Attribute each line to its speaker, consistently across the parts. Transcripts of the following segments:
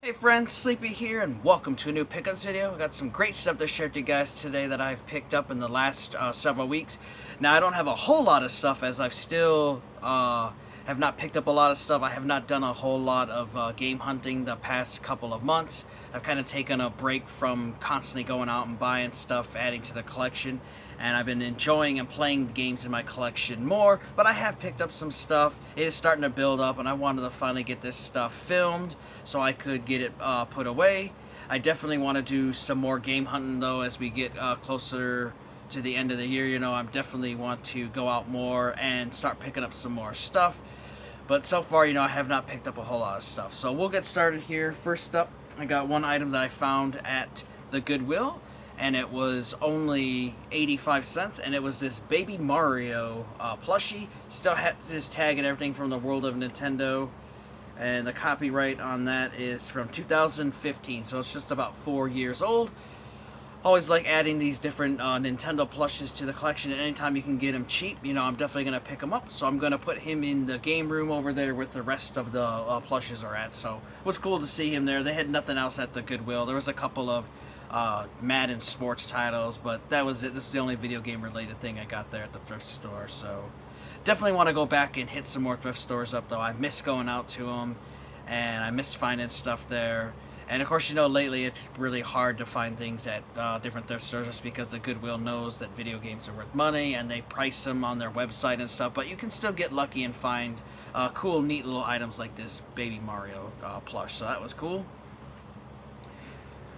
Speaker 1: Hey friends, Sleepy here, and welcome to a new pickups video. I got some great stuff to share with you guys today that I've picked up in the last several weeks. Now, I don't have a whole lot of stuff as I've still have not picked up a lot of stuff. I have not done a whole lot of game hunting the past couple of months. I've kind of taken a break from constantly going out and buying stuff, adding to the collection, and I've been enjoying and playing games in my collection more, but I have picked up some stuff. It is starting to build up, and I wanted to finally get this stuff filmed so I could get it put away. I definitely want to do some more game hunting, though, as we get closer to the end of the year. You know, I definitely want to go out more and start picking up some more stuff. But so far, you know, I have not picked up a whole lot of stuff. So we'll get started here. First up, I got one item that I found at the Goodwill, and it was only 85 cents, and it was this Baby Mario plushie. Still has his tag and everything from the world of Nintendo, and the copyright on that is from 2015, so it's just about 4 years old. Always like adding these different Nintendo plushes to the collection, and anytime you can get them cheap, you know, I'm definitely going to pick them up. So I'm going to put him in the game room over there with the rest of the plushes are at. So it was cool to see him there. They had nothing else at the Goodwill. There was a couple of Madden sports titles, but that was it. This is the only video game related thing I got there at the thrift store. So definitely want to go back and hit some more thrift stores up, though. I miss going out to them, and I missed finding stuff there. And of course, you know, lately it's really hard to find things at different thrift stores just because the Goodwill knows that video games are worth money and they price them on their website and stuff. But you can still get lucky and find cool, neat little items like this Baby Mario plush. So that was cool.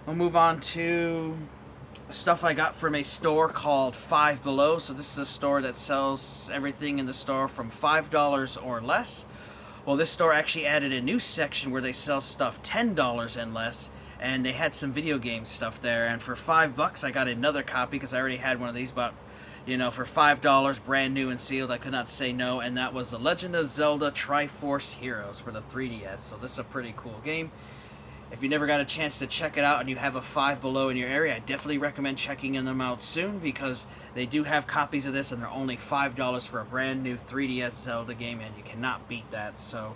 Speaker 1: We'll move on to stuff I got from a store called Five Below. So this is a store that sells everything in the store from $5 or less. Well, this store actually added a new section where they sell stuff $10 and less, and they had some video game stuff there. And for $5, I got another copy because I already had one of these, but you know, for $5, brand new and sealed, I could not say no. And that was The Legend of Zelda Triforce Heroes for the 3DS. So this is a pretty cool game. If you never got a chance to check it out and you have a Five Below in your area, I definitely recommend checking them out soon because they do have copies of this and they're only $5 for a brand new 3DS Zelda game, and you cannot beat that. So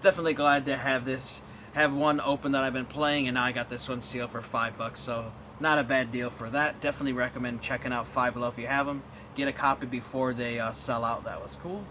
Speaker 1: definitely glad to have one open that I've been playing, and now I got this one sealed for $5, so not a bad deal for that. Definitely recommend checking out Five Below if you have them. Get a copy before they sell out. That was cool.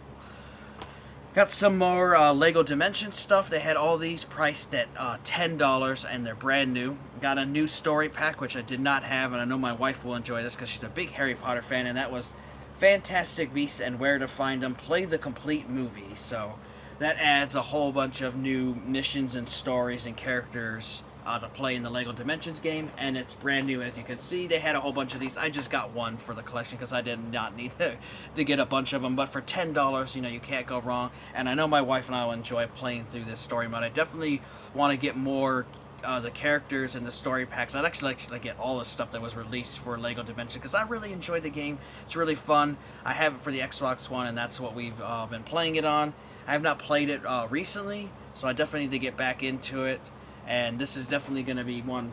Speaker 1: Got some more Lego Dimensions stuff. They had all these priced at $10 and they're brand new. Got a new story pack, which I did not have, and I know my wife will enjoy this because she's a big Harry Potter fan, and that was Fantastic Beasts and Where to Find Them. Play the complete movie. So that adds a whole bunch of new missions and stories and characters to play in the Lego Dimensions game, and it's brand new. As you can see, they had a whole bunch of these. I just got one for the collection because I did not need to get a bunch of them, but for $10, you know, you can't go wrong. And I know my wife and I will enjoy playing through this story mode. I definitely want to get more the characters and the story packs. I'd actually like to get all the stuff that was released for Lego Dimensions because I really enjoyed the game. It's really fun. I have it for the Xbox One, and that's what we've been playing it on. I have not played it recently, so I definitely need to get back into it. And this is definitely going to be one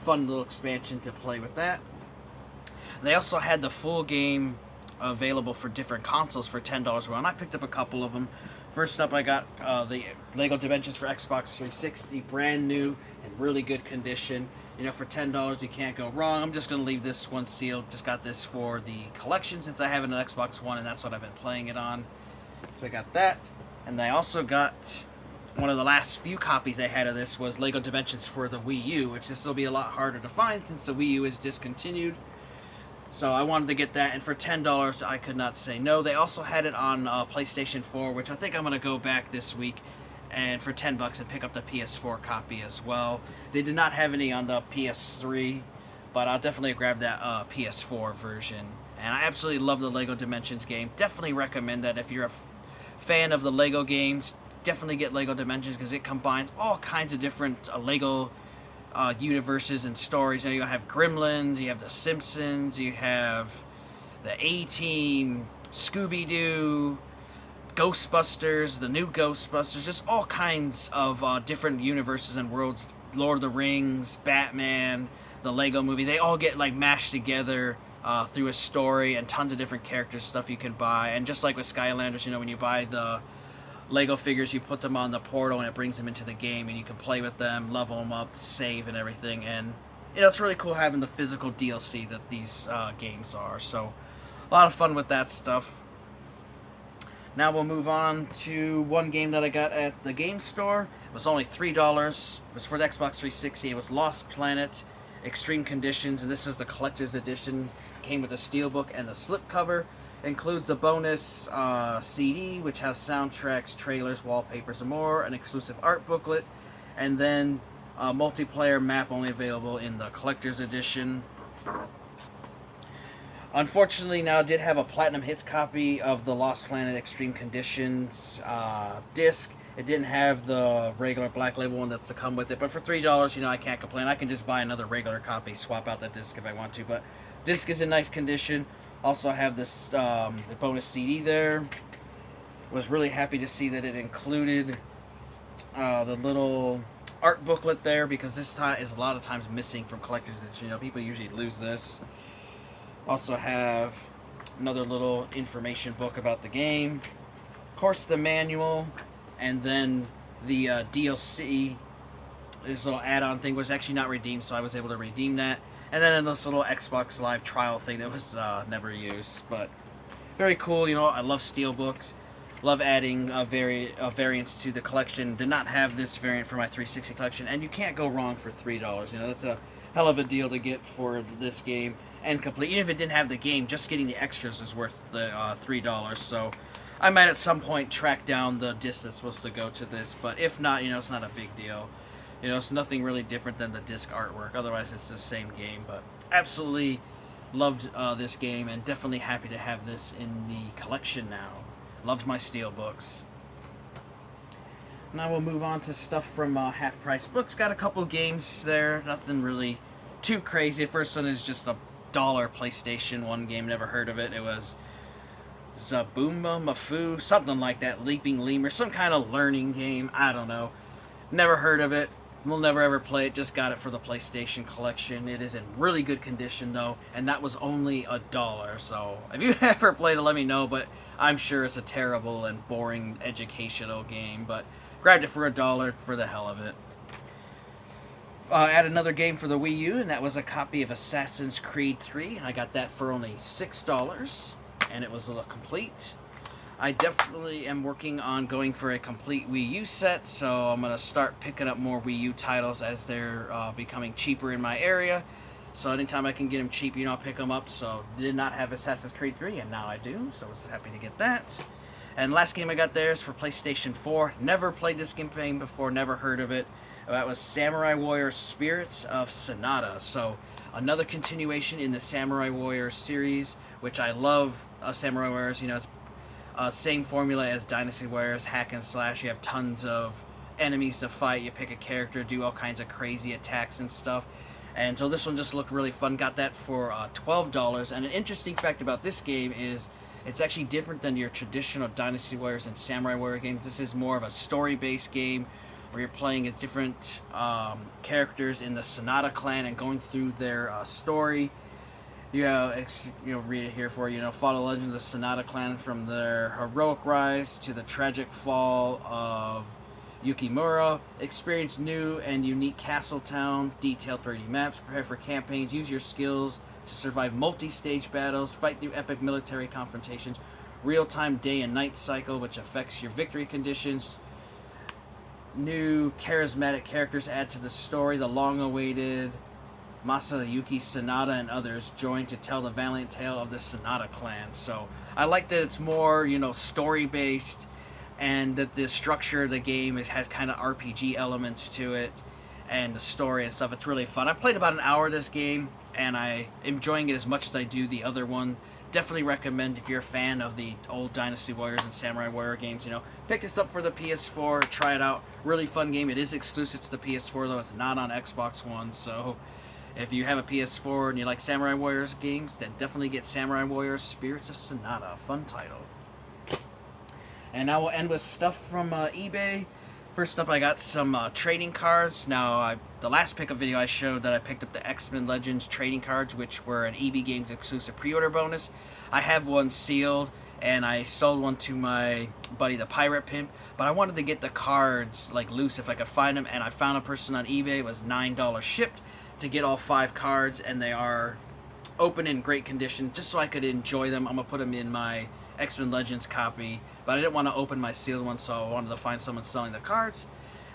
Speaker 1: fun little expansion to play with that. They also had the full game available for different consoles for $10 well, and I picked up a couple of them. First up, I got the Lego Dimensions for Xbox 360, brand new and really good condition. You know, for $10, you can't go wrong. I'm just going to leave this one sealed. Just got this for the collection since I have an Xbox One, and that's what I've been playing it on. So I got that. And I also got one of the last few copies I had of this was Lego Dimensions for the Wii U, which this will be a lot harder to find since the Wii U is discontinued. So I wanted to get that, and for $10, I could not say no. They also had it on PlayStation 4, which I think I'm going to go back this week and for $10 and pick up the PS4 copy as well. They did not have any on the PS3, but I'll definitely grab that PS4 version. And I absolutely love the Lego Dimensions game. Definitely recommend that if you're a fan of the Lego games. Definitely get Lego Dimensions because it combines all kinds of different Lego universes and stories. You know, you have Gremlins, you have The Simpsons, you have the A-Team, Scooby-Doo, Ghostbusters, the new Ghostbusters, just all kinds of different universes and worlds. Lord of the Rings, Batman, the Lego movie, they all get like mashed together through a story, and tons of different characters, stuff you can buy. And just like with Skylanders, you know, when you buy the Lego figures. You put them on the portal and it brings them into the game, and you can play with them, level them up, save, and everything. And it's really cool having the physical DLC that these games are. So a lot of fun with that stuff. Now we'll move on to one game that I got at the game store. It was only $3. It was for the Xbox 360. It was Lost Planet Extreme Conditions, and this is the collector's edition. It came with a steelbook and the slipcover. Includes the bonus CD, which has soundtracks, trailers, wallpapers, and more, an exclusive art booklet, and then a multiplayer map only available in the collector's edition. Unfortunately, now I did have a Platinum Hits copy of the Lost Planet Extreme Conditions disc. It didn't have the regular black label one that's to come with it, but for $3, I can't complain. I can just buy another regular copy, swap out that disc if I want to, but disc is in nice condition. Also have this the bonus CD there. Was really happy to see that it included the little art booklet there, because this time is a lot of times missing from collector's edition. People usually lose this. Also have another little information book about the game. Of course, the manual, and then the DLC. This little add-on thing was actually not redeemed, so I was able to redeem that. And then this little Xbox Live trial thing that was never used, but very cool. I love steelbooks. Love adding variants to the collection. Did not have this variant for my 360 collection, and you can't go wrong for $3. That's a hell of a deal to get for this game and complete. Even if it didn't have the game, just getting the extras is worth the $3. So I might at some point track down the disc that's supposed to go to this, but if not, it's not a big deal. It's nothing really different than the disc artwork. Otherwise, it's the same game. But absolutely loved this game, and definitely happy to have this in the collection now. Loved my steelbooks. Now we'll move on to stuff from Half Price Books. Got a couple games there. Nothing really too crazy. The first one is just a $1 PlayStation 1 game. Never heard of it. It was Zaboomba Mafu, something like that. Leaping Lemur, some kind of learning game. I don't know. Never heard of it. We'll never ever play it. Just got it for the PlayStation collection. It is in really good condition though, and that was only $1. So if you ever played it, let me know. But I'm sure it's a terrible and boring educational game. But grabbed it for $1 for the hell of it. Add another game for the Wii U, and that was a copy of Assassin's Creed 3, and I got that for only $6, and it was complete. I definitely am working on going for a complete Wii U set, so I'm going to start picking up more Wii U titles as they're becoming cheaper in my area. So anytime I can get them cheap, I'll pick them up. So did not have Assassin's Creed 3, and now I do, so I was happy to get that. And last game I got there is for PlayStation 4. Never played this game before, never heard of it. That was Samurai Warrior Spirits of Sonata. So another continuation in the Samurai Warrior series, which I love. Samurai Warriors, it's same formula as Dynasty Warriors, hack and slash. You have tons of enemies to fight. You pick a character, do all kinds of crazy attacks and stuff. And so this one just looked really fun. Got that for $12. And an interesting fact about this game is it's actually different than your traditional Dynasty Warriors and Samurai Warrior games. This is more of a story-based game where you're playing as different characters in the Sonata clan and going through their story. Read it here for you. Follow the legends of the Sonata clan from their heroic rise to the tragic fall of Yukimura. Experience new and unique castle towns, detailed 3D maps, prepare for campaigns, use your skills to survive multi-stage battles, fight through epic military confrontations, real-time day and night cycle which affects your victory conditions. New charismatic characters add to the story. The long-awaited Masayuki Sonata and others join to tell the valiant tale of the Sonata clan. So I like that it's more, story-based, and that the structure of the game has kind of RPG elements to it, and the story and stuff. It's really fun. I played about an hour of this game, and I'm enjoying it as much as I do the other one. Definitely recommend if you're a fan of the old Dynasty Warriors and Samurai Warrior games. Pick this up for the PS4. Try it out. Really fun game. It is exclusive to the PS4 though. It's not on Xbox One. So if you have a PS4 and you like Samurai Warriors games, then definitely get Samurai Warriors Spirits of Sonata. Fun title. And now we'll end with stuff from eBay. First up, I got some trading cards. Now, the last pickup video I showed that I picked up the X-Men Legends trading cards, which were an EB Games exclusive pre-order bonus. I have one sealed, and I sold one to my buddy the Pirate Pimp, but I wanted to get the cards like loose if I could find them, and I found a person on eBay. It was $9 shipped to get all 5 cards, and they are open in great condition just so I could enjoy them. I'm gonna put them in my X-Men Legends copy, but I didn't want to open my sealed one, so I wanted to find someone selling the cards.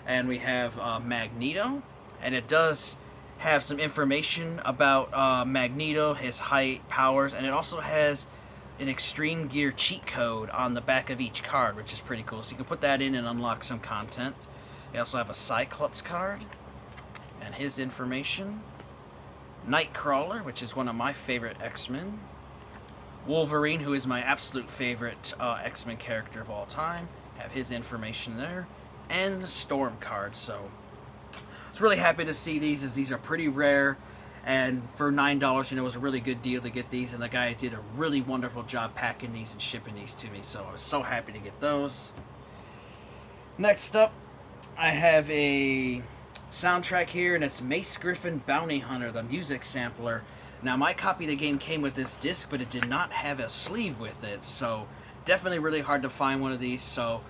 Speaker 1: And we have Magneto, and it does have some information about Magneto, his height, powers, and it also has an Extreme Gear cheat code on the back of each card, which is pretty cool. So you can put that in and unlock some content. We also have a Cyclops card and his information. Nightcrawler, which is one of my favorite X-Men. Wolverine, who is my absolute favorite X-Men character of all time. Have his information there. And the Storm card. So I was really happy to see these, as these are pretty rare. And for $9, you know, it was a really good deal to get these, and the guy did a really wonderful job packing these and shipping these to me, so I was so happy to get those. Next up, I have a soundtrack here, and it's Mace Griffin Bounty Hunter, the music sampler. Now, my copy of the game came with this disc, but it did not have a sleeve with it, so definitely really hard to find one of these, so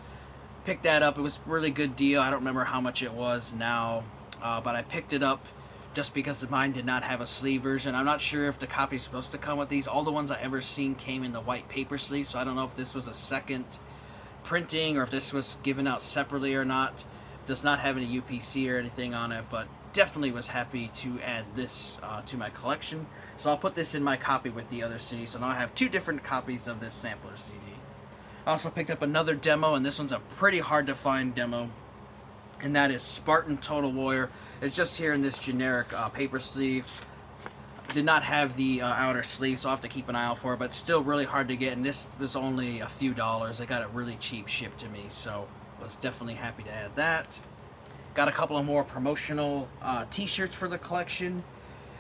Speaker 1: picked that up. It was a really good deal. I don't remember how much it was now, but I picked it up just because mine did not have a sleeve version. I'm not sure if the copy's supposed to come with these. All the ones I ever seen came in the white paper sleeve, so I don't know if this was a second printing or if this was given out separately or not. Does not have any UPC or anything on it, but definitely was happy to add this to my collection. So I'll put this in my copy with the other CD, so now I have 2 different copies of this sampler CD. I also picked up another demo, and this one's a pretty hard to find demo, and that is Spartan Total Warrior. It's just here in this generic paper sleeve. Did not have the outer sleeve, so I'll have to keep an eye out for it, but still really hard to get, and this was only a few dollars. I got it really cheap shipped to me, so was definitely happy to add that. Got a couple of more promotional t-shirts for the collection,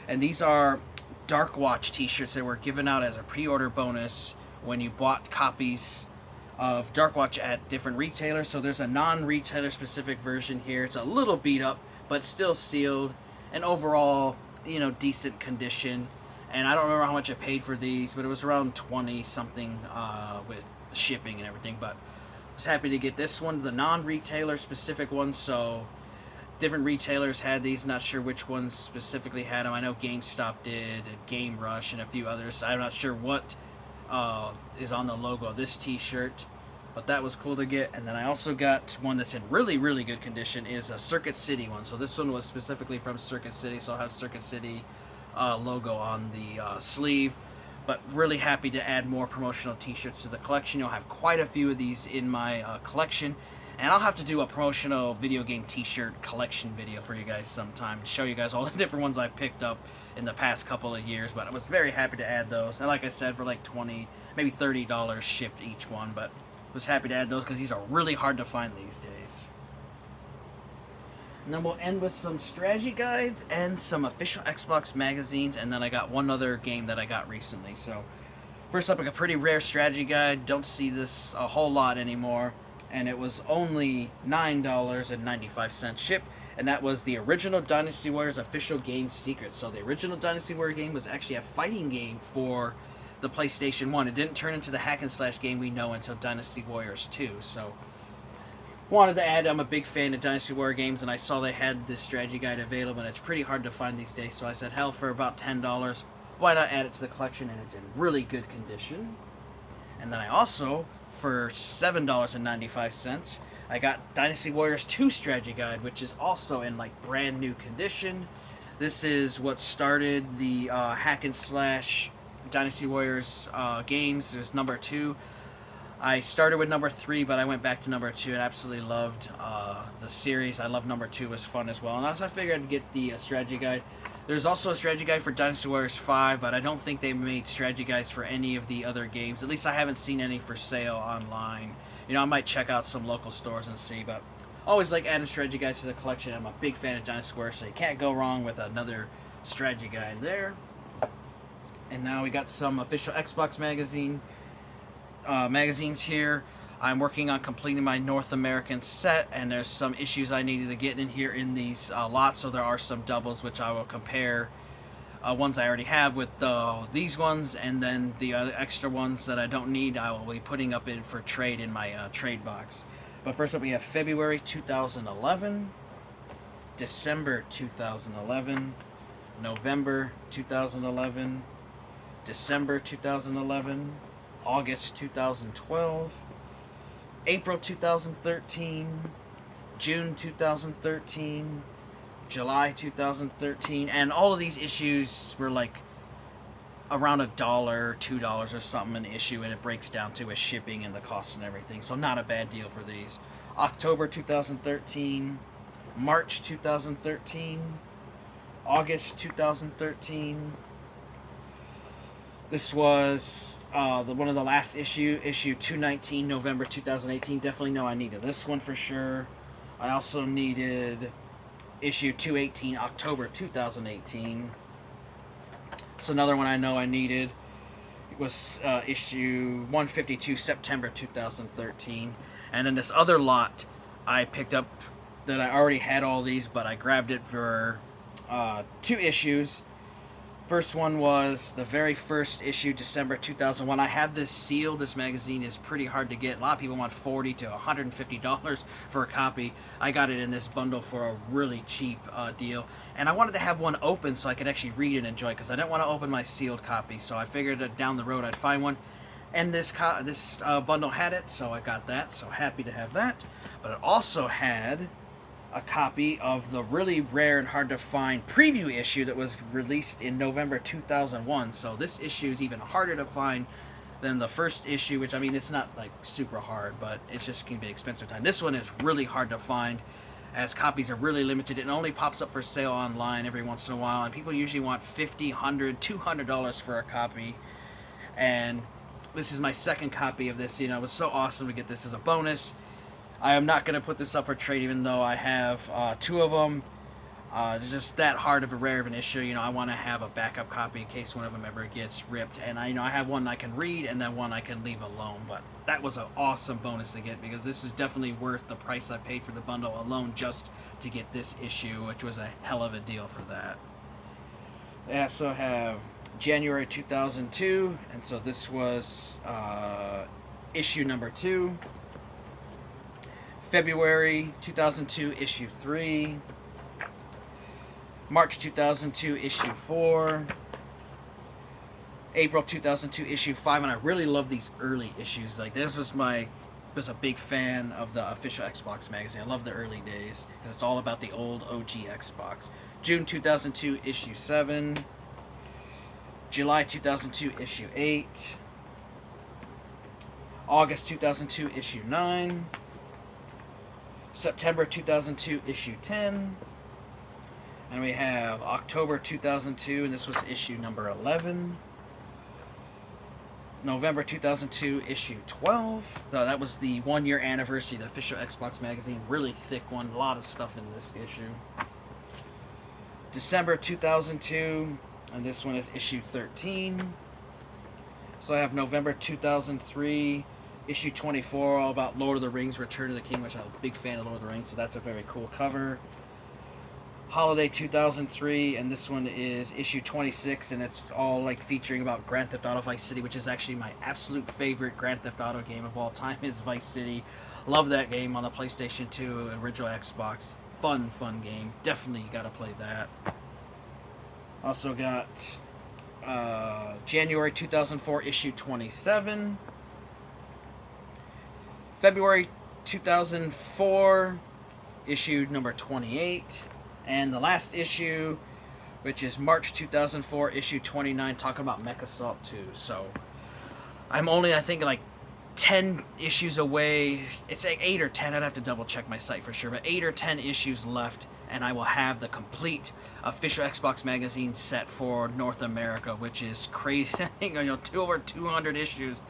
Speaker 1: and these are Dark Watch t-shirts that were given out as a pre-order bonus when you bought copies of Dark Watch at different retailers. So there's a non-retailer specific version here. It's a little beat up, but still sealed, and overall, you know, decent condition. And I don't remember how much I paid for these, but it was around 20 something with shipping and everything. But I was happy to get this one, the non-retailer specific one. So different retailers had these. Not sure which ones specifically had them. I know GameStop did, and Game Rush, and a few others. I'm not sure what is on the logo of this t-shirt, but that was cool to get. And then I also got one that's in really, really good condition, is a Circuit City one. So this one was specifically from Circuit City, so I'll have Circuit City logo on the sleeve. But really happy to add more promotional t-shirts to the collection. You'll have quite a few of these in my collection, and I'll have to do a promotional video game t-shirt collection video for you guys sometime to show you guys all the different ones I've picked up in the past couple of years. But I was very happy to add those, and like I said, for like $20, maybe $30 shipped each one, but was happy to add those because these are really hard to find these days. And then we'll end with some strategy guides and some official Xbox magazines, and then I got one other game that I got recently. So first up, like a pretty rare strategy guide. Don't see this a whole lot anymore, and it was only $9.95 shipped, and that was the original Dynasty Warriors official game secret. So the original Dynasty Warrior game was actually a fighting game for the PlayStation 1. It didn't turn into the hack and slash game we know until Dynasty Warriors 2. So wanted to add, I'm a big fan of Dynasty Warrior games, and I saw they had this strategy guide available, and it's pretty hard to find these days. So I said, hell, for about $10, why not add it to the collection? And it's in really good condition. And then I also, for $7.95, I got Dynasty Warriors 2 strategy guide, which is also in like brand new condition. This is what started the hack and slash Dynasty Warriors games. There's number 2. I started with number 3, but I went back to number 2 and absolutely loved the series. I love number 2, it was fun as well. And also I figured I'd get the strategy guide. There's also a strategy guide for Dynasty Warriors 5, but I don't think they made strategy guides for any of the other games. At least I haven't seen any for sale online. You know, I might check out some local stores and see, but always like adding strategy guides to the collection. I'm a big fan of Dynasty Warriors, so you can't go wrong with another strategy guide there. And now we got some official Xbox magazines here. I'm working on completing my North American set, and there's some issues I needed to get in here in these lots, so there are some doubles which I will compare ones I already have with these ones, and then the other extra ones that I don't need, I will be putting up in for trade in my trade box. But first up, we have February 2011, December 2011, November 2011, December 2011, August 2012, April 2013, June 2013, July 2013, and all of these issues were like around $1, $2 or something an issue, and it breaks down to a shipping and the cost and everything, so not a bad deal for these. October 2013, March 2013, August 2013. This was one of the last issue 219, November 2018. Definitely know I needed this one for sure. I also needed issue 218, October 2018. So another one I know I needed was issue 152, September 2013. And then this other lot I picked up that I already had all these, but I grabbed it for 2 issues. First one was the very first issue, December 2001. I have this sealed. This magazine is pretty hard to get. A lot of people want $40 to $150 for a copy. I got it in this bundle for a really cheap deal. And I wanted to have one open so I could actually read and enjoy, because I didn't want to open my sealed copy. So I figured that down the road I'd find one. And this bundle had it, so I got that. So happy to have that. But it also had a copy of the really rare and hard to find preview issue that was released in November 2001. So this issue is even harder to find than the first issue, which, I mean, it's not like super hard, but it's just going to be expensive time. This one is really hard to find, as copies are really limited. It only pops up for sale online every once in a while, and people usually want $50, $100, $200 for a copy. And this is my second copy of this. You know, it was so awesome to get this as a bonus. I am not going to put this up for trade, even though I have 2 of them. It's just that hard of a rare of an issue. You know, I want to have a backup copy in case one of them ever gets ripped. And I have one I can read, and then one I can leave alone. But that was an awesome bonus to get, because this is definitely worth the price I paid for the bundle alone just to get this issue, which was a hell of a deal for that. I also have January 2002, and so this was issue number 2. February 2002, issue 3. March 2002, issue 4. April 2002, issue 5. And I really love these early issues. Like, this was a big fan of the official Xbox magazine. I love the early days, because it's all about the old OG Xbox. June 2002, issue 7. July 2002, issue 8. August 2002, issue 9. September 2002, issue 10. And we have October 2002, and this was issue number 11. November 2002, issue 12. So that was the 1-year anniversary of the official Xbox magazine. Really thick one, a lot of stuff in this issue. December 2002, and this one is issue 13. So I have November 2003, issue 24, all about Lord of the Rings, Return of the King, which I'm a big fan of Lord of the Rings, so that's a very cool cover. Holiday 2003, and this one is issue 26, and it's all like featuring about Grand Theft Auto Vice City, which is actually my absolute favorite Grand Theft Auto game of all time, is Vice City. Love that game on the PlayStation 2, original Xbox. Fun game. Definitely gotta play that. Also got January 2004, issue 27. February 2004, issue number 28. And the last issue, which is March 2004, issue 29, talking about Mech Assault 2. So I'm only, I think, like 10 issues away. It's like 8 or 10. I'd have to double check my site for sure, but 8 or 10 issues left, and I will have the complete official Xbox magazine set for North America, which is crazy. I think, over 200 issues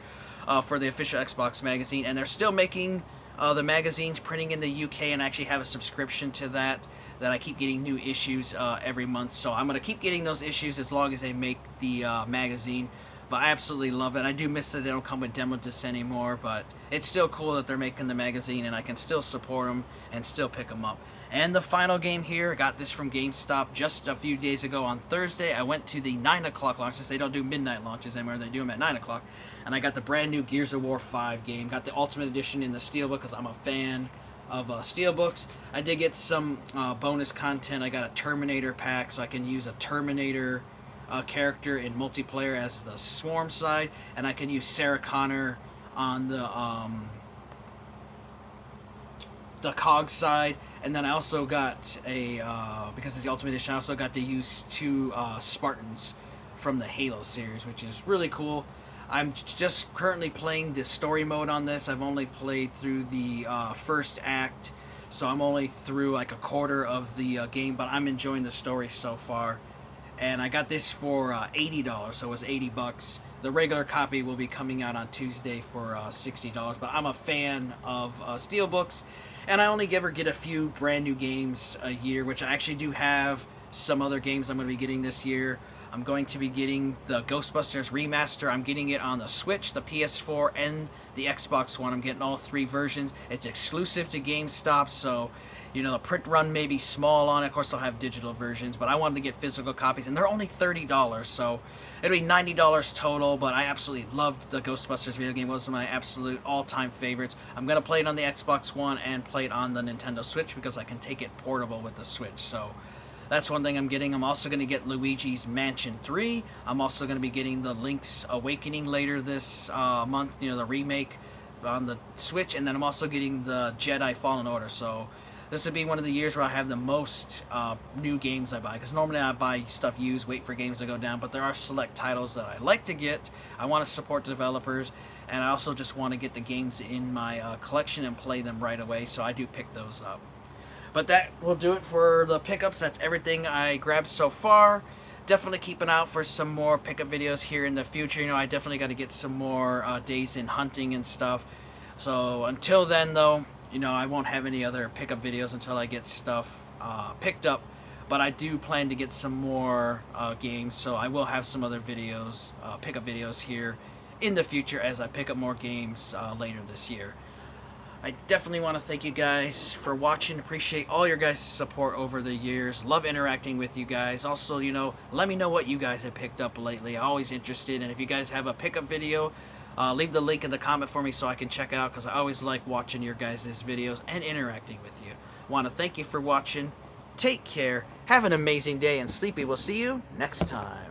Speaker 1: for the official Xbox magazine, and they're still making the magazines, printing in the UK, and I actually have a subscription to that I keep getting new issues every month. So I'm going to keep getting those issues as long as they make the magazine. But I absolutely love it. I do miss that they don't come with demo discs anymore, but it's still cool that they're making the magazine, and I can still support them and still pick them up. And the final game here, I got this from GameStop just a few days ago on Thursday. I went to the 9 o'clock launches. They don't do midnight launches anymore. They do them at 9 o'clock. And I got the brand new Gears of War 5 game. Got the Ultimate Edition in the Steelbook because I'm a fan of Steelbooks. I did get some bonus content. I got a Terminator pack, so I can use a Terminator character in multiplayer as the Swarm side. And I can use Sarah Connor on the COG side, and then I also got a, because it's the Ultimate Edition, I also got to use 2 Spartans from the Halo series, which is really cool. I'm just currently playing the story mode on this. I've only played through the first act, so I'm only through like a quarter of the game, but I'm enjoying the story so far. And I got this for $80, so it was 80 bucks. The regular copy will be coming out on Tuesday for $60, but I'm a fan of Steelbooks. And I only ever get a few brand new games a year, which I actually do have some other games I'm going to be getting this year. I'm going to be getting the Ghostbusters Remaster. I'm getting it on the Switch, the PS4, and the Xbox One. I'm getting all 3 versions. It's exclusive to GameStop, so, you know, the print run may be small on it. Of course, they'll have digital versions, but I wanted to get physical copies, and they're only $30, so it'll be $90 total, but I absolutely loved the Ghostbusters video game. It was my absolute all-time favorites. I'm going to play it on the Xbox One and play it on the Nintendo Switch because I can take it portable with the Switch, so that's one thing I'm getting. I'm also going to get Luigi's Mansion 3. I'm also going to be getting the Link's Awakening later this month, you know, the remake on the Switch, and then I'm also getting the Jedi Fallen Order, so this would be one of the years where I have the most new games I buy, because normally I buy stuff used, wait for games to go down, but there are select titles that I like to get. I want to support the developers, and I also just want to get the games in my collection and play them right away, so I do pick those up. But that will do it for the pickups. That's everything I grabbed so far. Definitely keep an eye out for some more pickup videos here in the future. You know, I definitely got to get some more days in hunting and stuff. So until then, though, you know, I won't have any other pickup videos until I get stuff picked up. But I do plan to get some more games, so I will have some other videos, pickup videos here in the future as I pick up more games later this year. I definitely want to thank you guys for watching. Appreciate all your guys' support over the years. Love interacting with you guys. Also, you know, let me know what you guys have picked up lately. I'm always interested. And if you guys have a pickup video, leave the link in the comment for me so I can check it out, because I always like watching your guys' videos and interacting with you. Want to thank you for watching. Take care. Have an amazing day, and Sleepy will see you next time.